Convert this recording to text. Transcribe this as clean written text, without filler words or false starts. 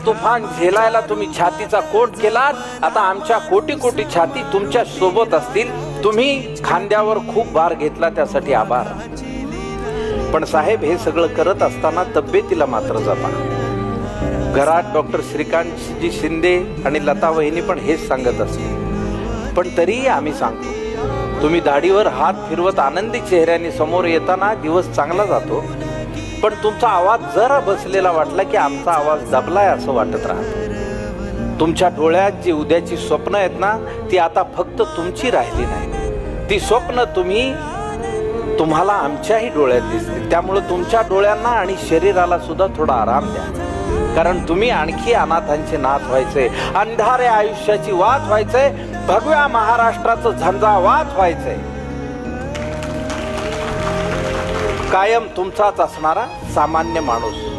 तुफान झेलायला तुम्ही छातीचा कोट केलात. आता आमच्या कोटी कोटी छाती तुमच्या सोबत असतील. तुम्ही खांद्यावर खूप भार घेतला, त्यासाठी आभार. पण साहेब, हे सगळं करत असताना तब्येतीला मात्र जपा. घरात डॉक्टर श्रीकांतजी शिंदे आणि लता वहिनी पण हेच सांगत असते. पण तरीही आम्ही सांगतो, तुम्ही दाढीवर हात फिरवत आनंदी चेहऱ्याने समोर येताना दिवस चांगला जातो. पण तुमचा आवाज जरा बसलेला वाटला की आमचा आवाज दबलाय असं वाटत राहतं. तुमच्या डोळ्यात जी उद्याची स्वप्न आहेत ना, ती आता फक्त तुमची राहिली नाही. ती स्वप्न तुम्हाला आमच्याही डोळ्यात दिसतील. त्यामुळे तुमच्या डोळ्यांना आणि शरीराला सुद्धा थोडा आराम द्या. कारण तुम्ही आणखी अनाथांचे नाथ व्हायचे, अंधाऱ्या आयुष्याची वाट व्हायचे, भगव्या महाराष्ट्राचं झंझावात व्हायचंय. कायम तुमचाच असणारा सामान्य माणूस.